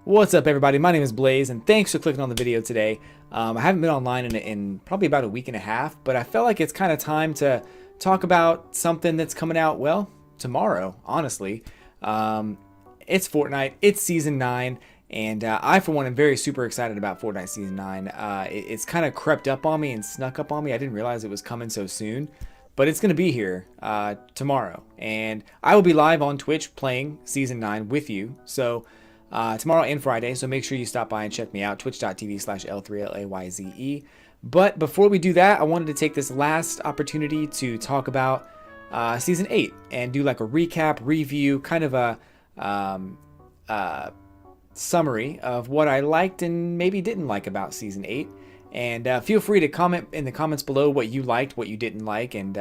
What's up, everybody? My name is Blaze, and thanks for clicking on the video today. I haven't been online in probably about a week and a half, but I felt like it's kind of time to talk about something that's coming out, well, tomorrow, honestly. It's Fortnite, it's Season 9, and I, for one, am very super excited about Fortnite Season 9. It's kind of crept up on me and snuck up on me. I didn't realize it was coming so soon, but it's going to be here tomorrow, and I will be live on Twitch playing Season 9 with you, so tomorrow and Friday, so make sure you stop by and check me out, twitch.tv/L3LAYZE. But before we do that, I wanted to take this last opportunity to talk about Season 8 and do like a recap, review, kind of a summary of what I liked and maybe didn't like about Season 8. And feel free to comment in the comments below what you liked, what you didn't like, and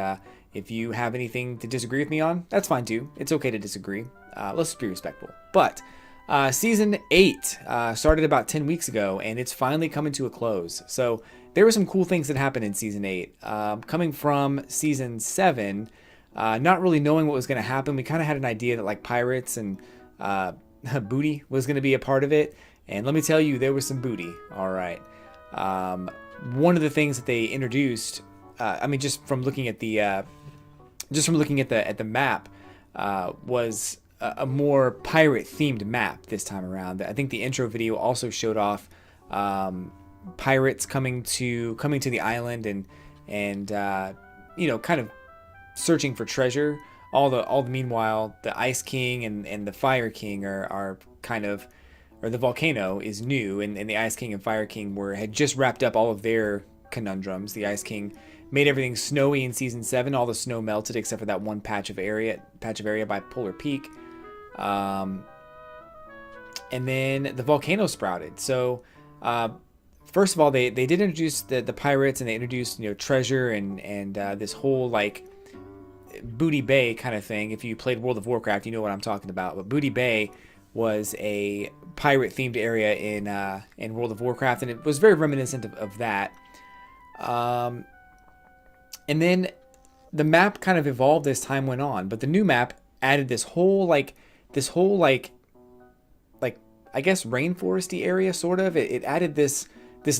if you have anything to disagree with me on, that's fine too. It's okay to disagree. Let's just be respectful. But Season 8 started about 10 weeks ago, and it's finally coming to a close. So there were some cool things that happened in Season 8. Coming from Season 7, not really knowing what was going to happen, we kind of had an idea that like pirates and booty was going to be a part of it. And let me tell you, there was some booty. All right. One of the things that they introduced, just from looking at the map, was a more pirate themed map this time around. I think the intro video also showed off pirates coming to the island and kind of searching for treasure. All the meanwhile, the Ice King and the Fire King are kind of, or the volcano is new, and the Ice King and Fire King had just wrapped up all of their conundrums. The Ice King made everything snowy in Season 7. All the snow melted except for that one patch of area by Polar Peak. And then the volcano sprouted. So first of all, they did introduce the pirates, and they introduced treasure and this whole like Booty Bay kind of thing. If you played World of Warcraft, you know what I'm talking about. But Booty Bay was a pirate themed area in World of Warcraft, and it was very reminiscent of that. And then the map kind of evolved as time went on, but the new map added this whole I guess rainforesty area, sort of. It added this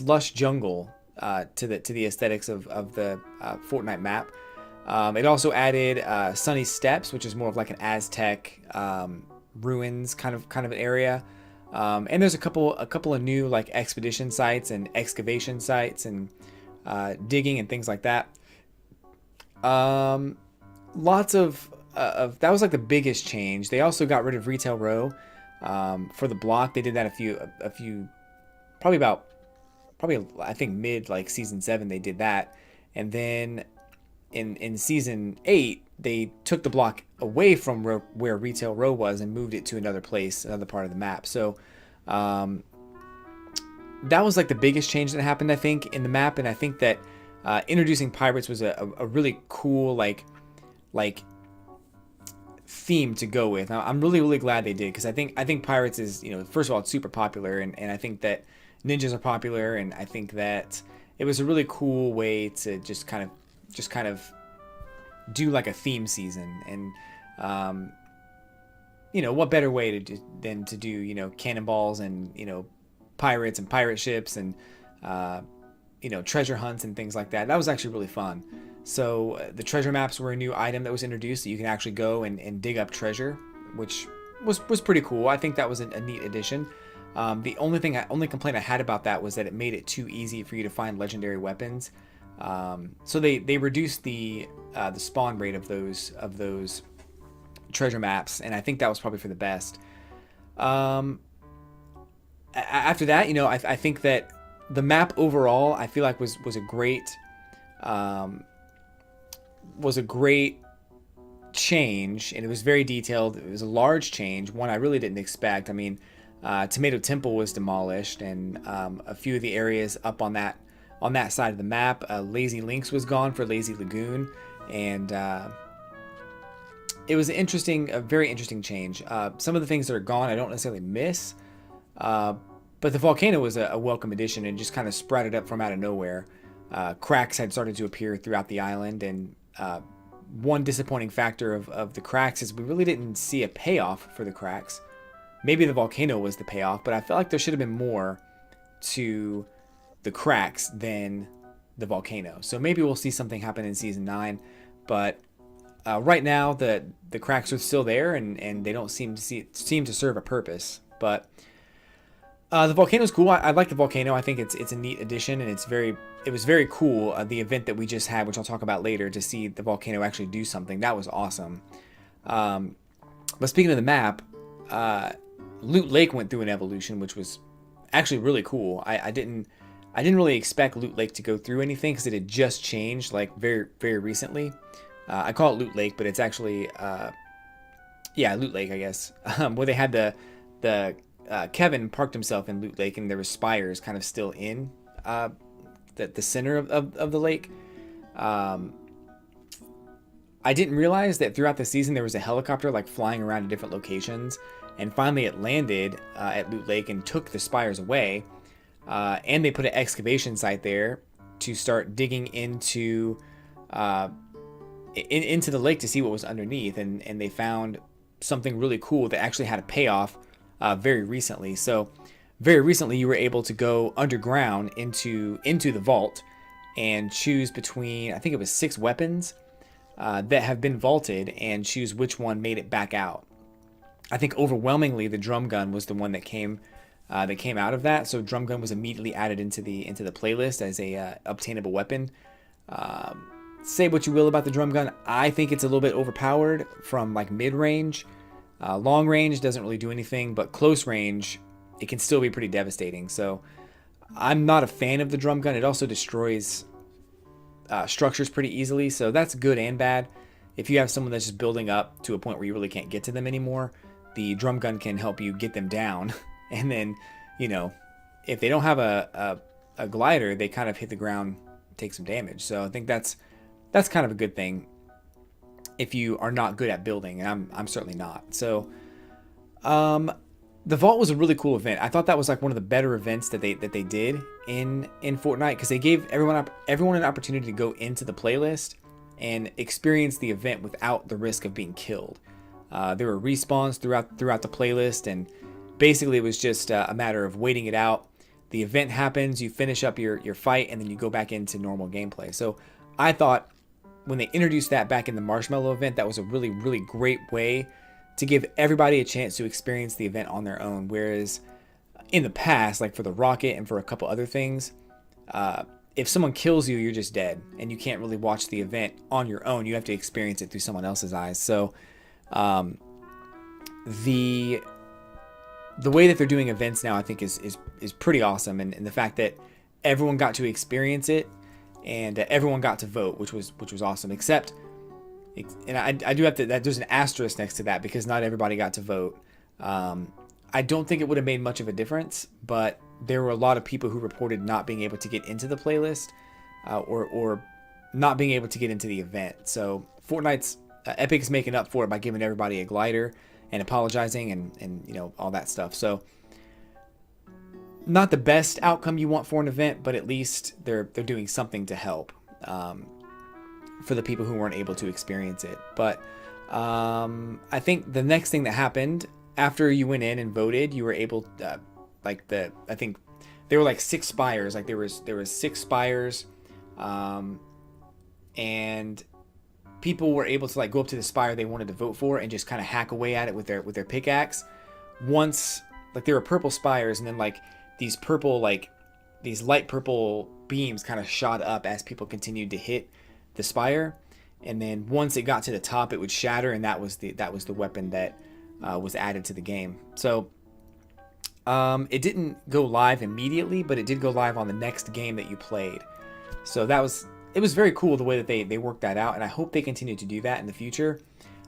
lush jungle to the aesthetics of the Fortnite map. It also added Sunny Steps, which is more of like an Aztec ruins kind of an area. And there's a couple of new like expedition sites and excavation sites and digging and things like that. Lots of that was like the biggest change. They also got rid of Retail Row for the block. They did that a few probably I think mid like Season 7 they did that. And then in Season 8 they took the block away from where Retail Row was and moved it to another place, another part of the map. So that was like the biggest change that happened, I think, in the map. And I think that introducing pirates was a really cool like theme to go with. Now, I'm really glad they did, because I think pirates is, first of all, it's super popular, and I think that ninjas are popular, and I think that it was a really cool way to just kind of do like a theme season. And what better way than to do cannonballs and pirates and pirate ships and treasure hunts and things like that. That was actually really fun. So the treasure maps were a new item that was introduced, that you can actually go and dig up treasure, which was pretty cool. I think that was a neat addition. The only complaint I had about that was that it made it too easy for you to find legendary weapons. So they reduced the spawn rate of those treasure maps, and I think that was probably for the best. After that, I think that the map overall, I feel like was a great change, and it was very detailed. It was a large change, one I really didn't expect. I mean, Tomato Temple was demolished, and a few of the areas up on that side of the map, Lazy Links was gone for Lazy Lagoon, and it was a very interesting change. Some of the things that are gone I don't necessarily miss, but the volcano was a welcome addition, and just kind of sprouted up from out of nowhere. Cracks had started to appear throughout the island, and one disappointing factor of the cracks is we really didn't see a payoff for the cracks. maybe the volcano was the payoff, but I felt like there should have been more to the cracks than the volcano. So maybe we'll see something happen in season 9, but right now the cracks are still there, and they don't seem to serve a purpose. But the volcano's cool. I like the volcano. I think it's a neat addition, and it was very cool. The event that we just had, which I'll talk about later, to see the volcano actually do something, that was awesome. But speaking of the map, Loot Lake went through an evolution, which was actually really cool. I didn't really expect Loot Lake to go through anything because it had just changed like very very recently. I call it Loot Lake, but it's actually Loot Lake, I guess, where they had the Kevin parked himself in Loot Lake, and there were spires kind of still in the center of the lake. I didn't realize that throughout the season there was a helicopter like flying around to different locations, and finally it landed at Loot Lake and took the spires away. And they put an excavation site there to start digging into the lake to see what was underneath, and they found something really cool that actually had a payoff very recently. So very recently you were able to go underground into the vault and choose between, I think it was 6 weapons that have been vaulted, and choose which one made it back out. I think overwhelmingly the drum gun was the one that came out of that. So drum gun was immediately added into the playlist as a obtainable weapon. Say what you will about the drum gun, I think it's a little bit overpowered from like mid range. Long range doesn't really do anything, but close range it can still be pretty devastating. So I'm not a fan of the drum gun. It also destroys structures pretty easily, so that's good and bad. If you have someone that's just building up to a point where you really can't get to them anymore, the drum gun can help you get them down. And then, if they don't have a glider, they kind of hit the ground, take some damage. So I think that's kind of a good thing if you are not good at building, and I'm certainly not. So the vault was a really cool event. I thought that was like one of the better events that they did in Fortnite, because they gave everyone an opportunity to go into the playlist and experience the event without the risk of being killed. There were respawns throughout the playlist, and basically it was just a matter of waiting it out. The event happens, you finish up your fight, and then you go back into normal gameplay. So I thought when they introduced that back in the Marshmallow event, that was a really, really great way to give everybody a chance to experience the event on their own. Whereas in the past, like for the rocket and for a couple other things, if someone kills you, you're just dead, and you can't really watch the event on your own. You have to experience it through someone else's eyes. So the way that they're doing events now, I think is pretty awesome, and the fact that everyone got to experience it, and everyone got to vote, which was awesome. Except, and I do have to, that there's an asterisk next to that, because not everybody got to vote. I don't think it would have made much of a difference, but there were a lot of people who reported not being able to get into the playlist, or not being able to get into the event. So Fortnite's Epic is making up for it by giving everybody a glider and apologizing and all that stuff. So not the best outcome you want for an event, but at least they're doing something to help for the people who weren't able to experience it. But I think the next thing that happened after you went in and voted, you were able I think there were like 6 spires. Like there was 6 spires, and people were able to like go up to the spire they wanted to vote for and just kind of hack away at it with their pickaxe. Once, like, there were purple spires, and then like these light purple beams kind of shot up as people continued to hit the spire, and then once it got to the top, it would shatter, and that was the weapon that was added to the game. So it didn't go live immediately, but it did go live on the next game that you played. So it was very cool the way that they worked that out, and I hope they continue to do that in the future.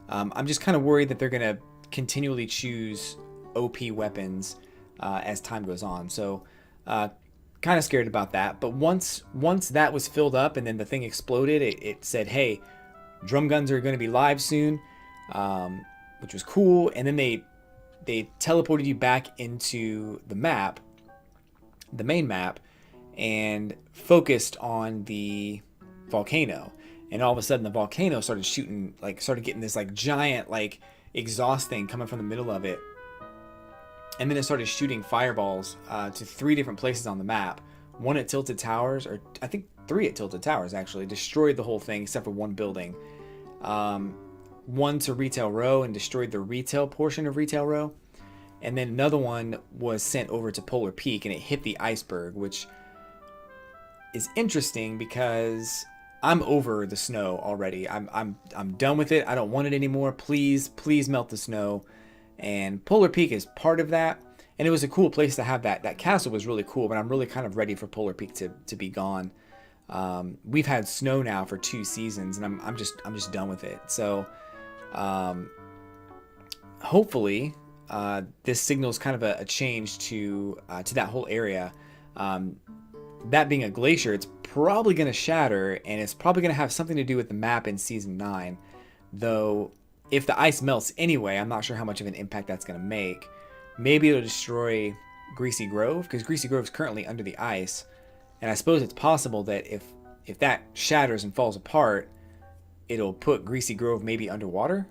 I'm just kind of worried that they're going to continually choose OP weapons as time goes on. So kind of scared about that. But once that was filled up and then the thing exploded, it said, hey, drum guns are going to be live soon, which was cool. And then they teleported you back into the map, the main map, and focused on the volcano. And all of a sudden the volcano started getting this like giant like exhaust thing coming from the middle of it. and then it started shooting fireballs to 3 different places on the map. One at Tilted Towers, or I think 3 at Tilted Towers actually, destroyed the whole thing except for one building. One to Retail Row and destroyed the retail portion of Retail Row. And then another one was sent over to Polar Peak and it hit the iceberg, which is interesting because I'm over the snow already. I'm done with it. I don't want it anymore. Please melt the snow. And Polar Peak is part of that. And it was a cool place to have that. That castle was really cool, but I'm really kind of ready for Polar Peak to be gone. We've had snow now for 2 seasons, and I'm just done with it. So hopefully this signals kind of a change to that whole area. That being a glacier, it's probably going to shatter, and it's probably going to have something to do with the map in Season 9. Though, if the ice melts anyway, I'm not sure how much of an impact that's going to make. Maybe it'll destroy Greasy Grove, because Greasy Grove is currently under the ice. And I suppose it's possible that if that shatters and falls apart, it'll put Greasy Grove maybe underwater.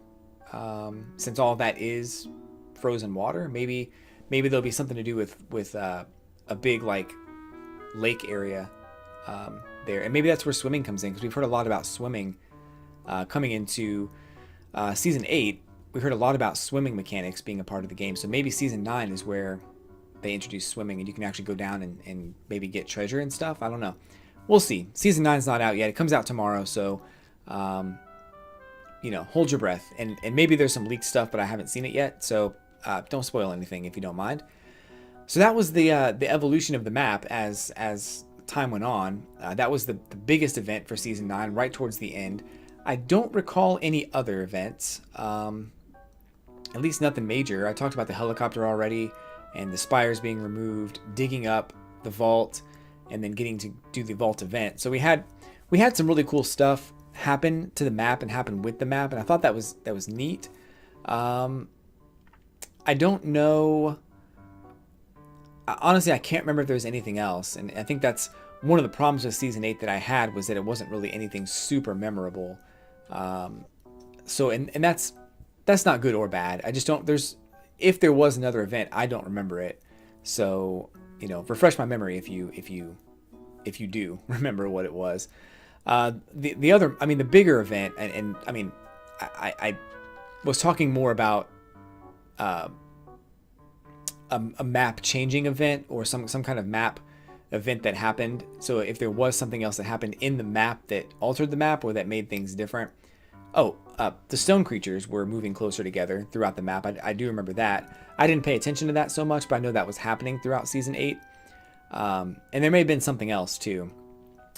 Since all of that is frozen water, maybe there'll be something to do with a big like lake area there, and maybe that's where swimming comes in, because we've heard a lot about swimming coming into Season 8. We heard a lot about swimming mechanics being a part of the game, so maybe Season 9 is where they introduce swimming and you can actually go down and maybe get treasure and stuff. I don't know. We'll see. Season 9 is not out yet. It comes out tomorrow, so hold your breath. And maybe there's some leaked stuff, but I haven't seen it yet, so don't spoil anything if you don't mind. So that was the evolution of the map as time went on. That was the biggest event for Season 9, right towards the end. I don't recall any other events, at least nothing major. I talked about the helicopter already, and the spires being removed, digging up the vault, and then getting to do the vault event. So we had some really cool stuff happen to the map and happen with the map, and I thought that was neat. I don't know. Honestly, I can't remember if there was anything else, and I think that's one of the problems with Season 8 that I had, was that it wasn't really anything super memorable. So that's not good or bad. I just don't. If there was another event, I don't remember it. So refresh my memory if you do remember what it was. The other, the bigger event, and I was talking more about a map changing event, or some kind of map event that happened. So if there was something else that happened in the map that altered the map or that made things different. The stone creatures were moving closer together throughout the map. I do remember that. I didn't pay attention to that so much, but I know that was happening throughout Season 8. And there may have been something else too.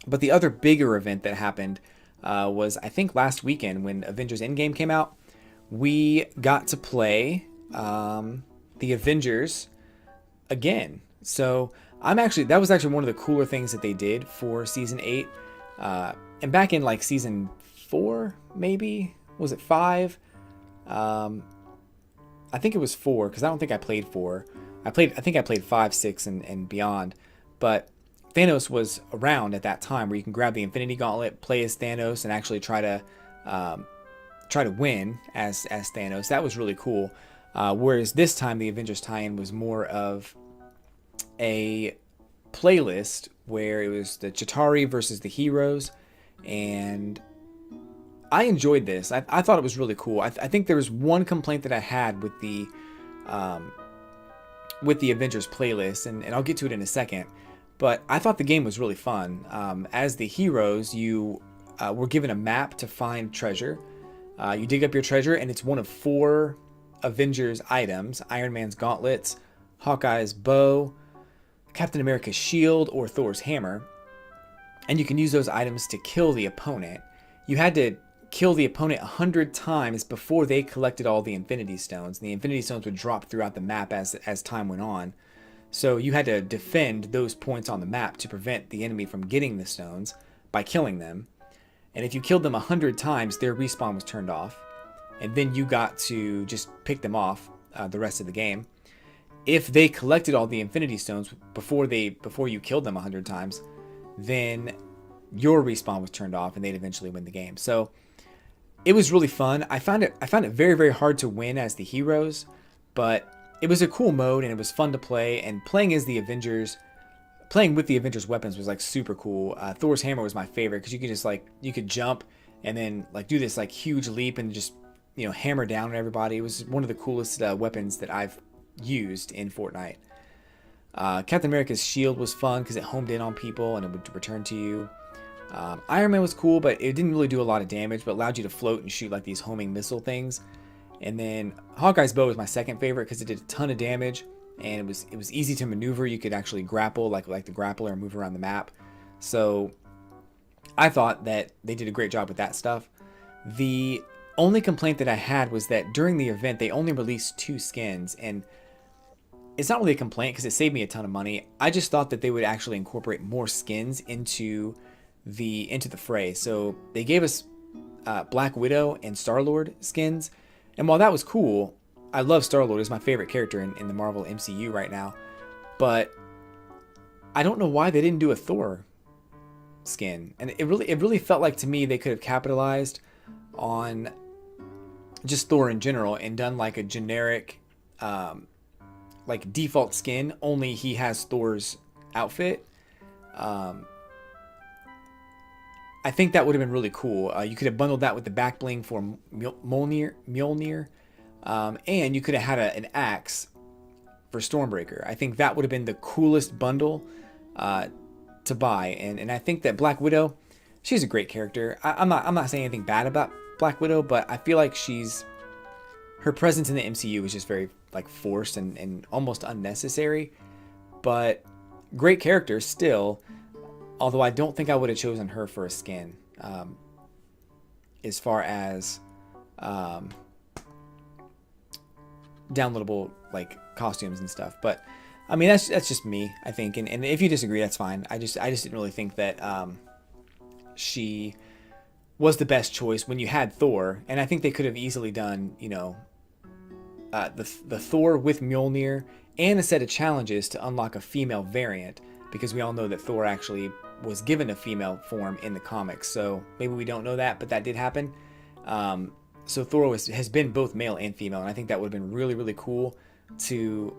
But the other bigger event that happened was, I think, last weekend when Avengers Endgame came out. We got to play the Avengers again. So that was actually one of the cooler things that they did for Season 8. And back in like Season 4, maybe? Was it 5? I think it was 4, because I don't think I played 4. I think I played 5, 6, and beyond. But Thanos was around at that time, where you can grab the Infinity Gauntlet, play as Thanos, and actually try to win as Thanos. That was really cool. Whereas this time, the Avengers tie-in was more of a playlist where it was the Chitauri versus the heroes, and I enjoyed this. I thought it was really cool. I think there was one complaint that I had with the Avengers playlist, and I'll get to it in a second. But I thought the game was really fun. As the heroes, you were given a map to find treasure. You dig up your treasure, and it's one of 4 Avengers items: Iron Man's gauntlets, Hawkeye's bow, Captain America's shield, or Thor's hammer. And you can use those items to kill the opponent. You had to kill the opponent 100 times before they collected all the Infinity Stones. And the Infinity Stones would drop throughout the map as time went on. So you had to defend those points on the map to prevent the enemy from getting the stones by killing them. And if you killed them 100 times, their respawn was turned off. And then you got to just pick them off the rest of the game. If they collected all the Infinity Stones before you killed them 100 times, then your respawn was turned off and they'd eventually win the game. So it was really fun. I found it very, very hard to win as the heroes, but it was a cool mode and it was fun to play. And playing with the Avengers weapons was like super cool. Thor's hammer was my favorite because you could just like you could jump and then like do this like huge leap and just hammer down on everybody. It was one of the coolest weapons that I've used in Fortnite. Captain America's shield was fun because it homed in on people and it would return to you. Iron Man was cool, but it didn't really do a lot of damage, but allowed you to float and shoot like these homing missile things. And then Hawkeye's bow was my second favorite because it did a ton of damage and it was easy to maneuver. You could actually grapple like the grappler and move around the map. So I thought that they did a great job with that stuff. The only complaint that I had was that during the event they only released 2 skins, and it's not really a complaint because it saved me a ton of money. I just thought that they would actually incorporate more skins into the fray. So they gave us Black Widow and Star-Lord skins, and while that was cool, I love Star-Lord. He's my favorite character in the Marvel MCU right now, but I don't know why they didn't do a Thor skin. And it really felt like to me they could have capitalized on just Thor in general and done like a generic like default skin, only he has Thor's outfit. I think that would have been really cool. You could have bundled that with the back bling for Mjolnir, and you could have had an axe for Stormbreaker. I think that would have been the coolest bundle to buy. And I think that Black Widow, she's a great character. I'm not saying anything bad about Black Widow, but I feel like her presence in the MCU is just very like forced and almost unnecessary. But great character still. Although I don't think I would have chosen her for a skin, as far as downloadable like costumes and stuff. But I mean that's just me, I think. And if you disagree, that's fine. I just didn't really think that she was the best choice when you had Thor. And I think they could have easily done the Thor with Mjolnir and a set of challenges to unlock a female variant, because we all know that Thor actually was given a female form in the comics. So maybe we don't know that, but that did happen. So Thor has been both male and female, and I think that would have been really, really cool to,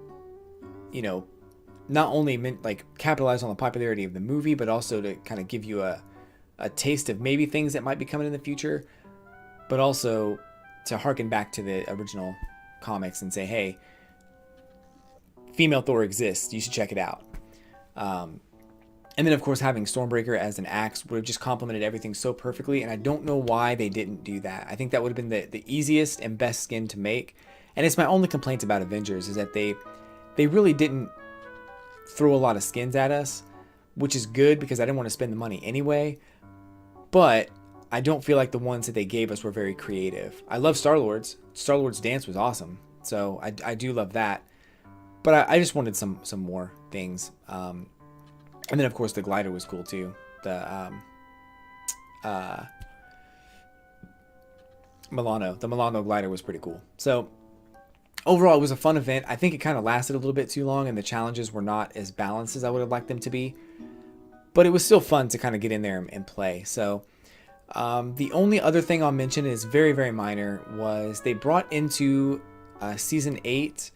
not only like capitalize on the popularity of the movie, but also to kind of give you a taste of maybe things that might be coming in the future, but also to harken back to the original comics and say, hey, female Thor exists, you should check it out. And then, of course, having Stormbreaker as an axe would have just complemented everything so perfectly, and I don't know why they didn't do that. I think that would have been the easiest and best skin to make, and it's my only complaint about Avengers is that they really didn't throw a lot of skins at us, which is good because I didn't want to spend the money anyway, but I don't feel like the ones that they gave us were very creative. I love Star-Lord's. Star-Lord's dance was awesome, so I do love that, but I just wanted some more things. And then, of course, the glider was cool, too. The Milano glider was pretty cool. So, overall, it was a fun event. I think it kind of lasted a little bit too long, and the challenges were not as balanced as I would have liked them to be. But it was still fun to kind of get in there and play. So, the only other thing I'll mention is very, very minor, was they brought into Season 8...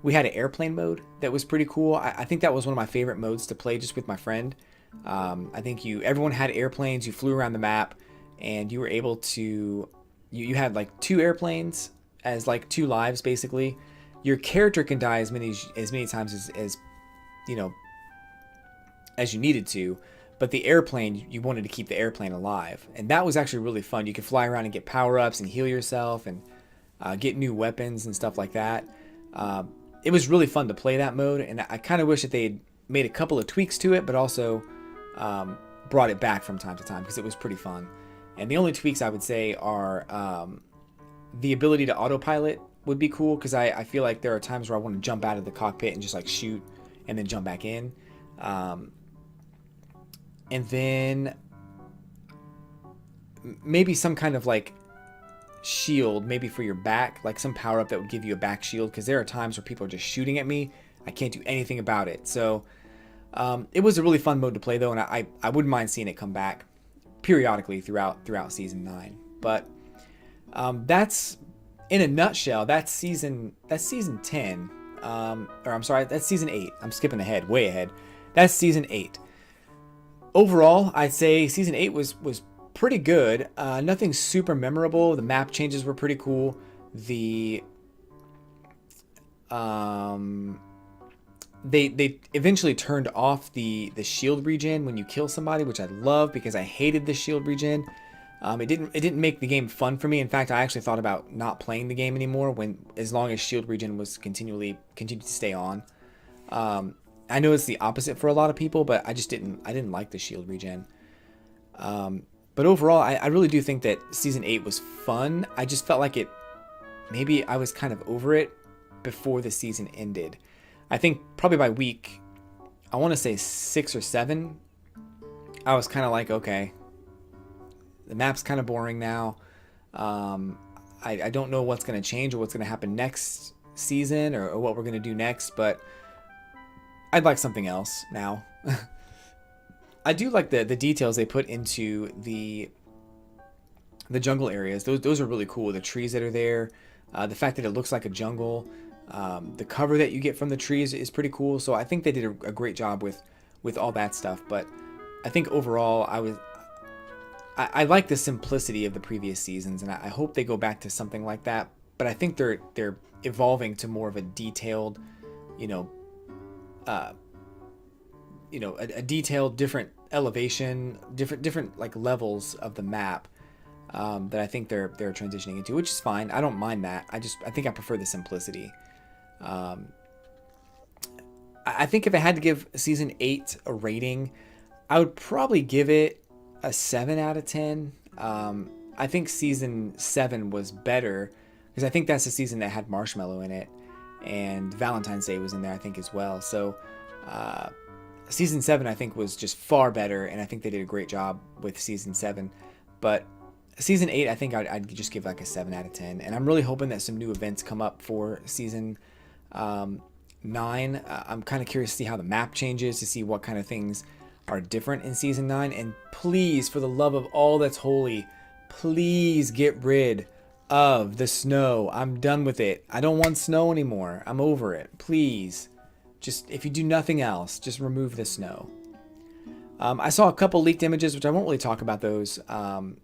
we had an airplane mode that was pretty cool. I think that was one of my favorite modes to play just with my friend. I think everyone had airplanes. You flew around the map, and you were able to... You had like 2 airplanes as like 2 lives, basically. Your character can die as many times as you needed to, but the airplane, you wanted to keep the airplane alive, and that was actually really fun. You could fly around and get power-ups and heal yourself and get new weapons and stuff like that. It was really fun to play that mode, and I kind of wish that they'd made a couple of tweaks to it, but also brought it back from time to time because it was pretty fun. And the only tweaks I would say are the ability to autopilot would be cool, because I feel like there are times where I want to jump out of the cockpit and just like shoot and then jump back in. And then maybe some kind of like shield, maybe for your back, like some power up that would give you a back shield, because there are times where people are just shooting at me. I can't do anything about it. So it was a really fun mode to play, though, and I wouldn't mind seeing it come back periodically throughout season 9. But that's, in a nutshell, that's season 10. Or I'm sorry, that's season 8. I'm skipping ahead, way ahead. That's season 8. Overall, I'd say season 8 was pretty good. Nothing super memorable. The map changes were pretty cool. The they eventually turned off the shield regen when you kill somebody, which I love because I hated the shield regen. It didn't make the game fun for me. In fact, I actually thought about not playing the game anymore as long as shield regen was continued to stay on. I know it's the opposite for a lot of people, but I didn't like the shield regen. But overall, I really do think that season 8 was fun. I just felt like maybe I was kind of over it before the season ended. I think probably by week, I want to say 6 or 7, I was kind of like, okay, the map's kind of boring now. I don't know what's going to change or what's going to happen next season or what we're going to do next, but I'd like something else now. I do like the details they put into the jungle areas. Those are really cool. The trees that are there, the fact that it looks like a jungle, the cover that you get from the trees is pretty cool. So I think they did a great job with all that stuff. But I think overall, I like the simplicity of the previous seasons, and I hope they go back to something like that. But I think they're evolving to more of a detailed, a detailed, different elevation, different like levels of the map that I think they're transitioning into, which is fine. I don't mind that. I think I prefer the simplicity. I think if I had to give season 8 a rating, I would probably give it a 7 out of 10. I think season 7 was better because I think that's the season that had Marshmallow in it, and Valentine's Day was in there, I think, as well. So season 7, I think, was just far better, and I think they did a great job with season 7. But season 8, I think I'd just give like a 7 out of 10. And I'm really hoping that some new events come up for season 9. I'm kind of curious to see how the map changes, to see what kind of things are different in season 9. And please, for the love of all that's holy, please get rid of the snow. I'm done with it. I don't want snow anymore. I'm over it. Please. Just, if you do nothing else, just remove the snow. I saw a couple leaked images, which I won't really talk about those right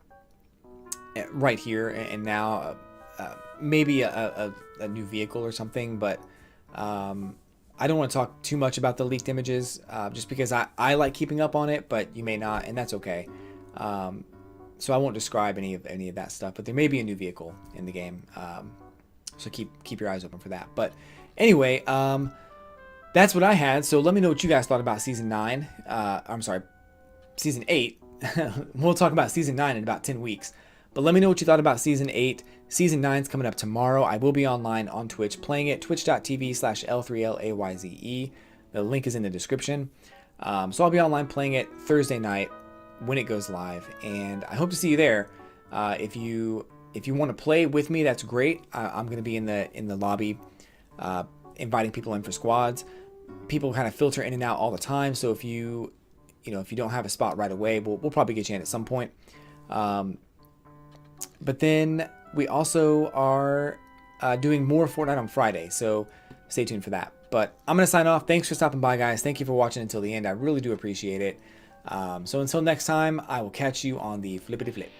here and now. Maybe a new vehicle or something, but I don't want to talk too much about the leaked images just because I like keeping up on it, but you may not, and that's okay. So I won't describe any of that stuff, but there may be a new vehicle in the game. So keep your eyes open for that. But anyway, that's what I had. So let me know what you guys thought about season 9. I'm sorry, season 8. We'll talk about season 9 in about 10 weeks. But let me know what you thought about season 8. Season 9 is coming up tomorrow. I will be online on Twitch playing it, twitch.tv/L3LAYZE. The link is in the description. So I'll be online playing it Thursday night when it goes live, and I hope to see you there. If you want to play with me, that's great. I'm going to be in the lobby, inviting people in for squads. People kind of filter in and out all the time, so if you don't have a spot right away, we'll probably get you in at some point. But then we also are doing more Fortnite on Friday, so stay tuned for that. But I'm going to sign off. Thanks for stopping by, guys. Thank you for watching until the end. I really do appreciate it. So until next time, I will catch you on the flippity flip.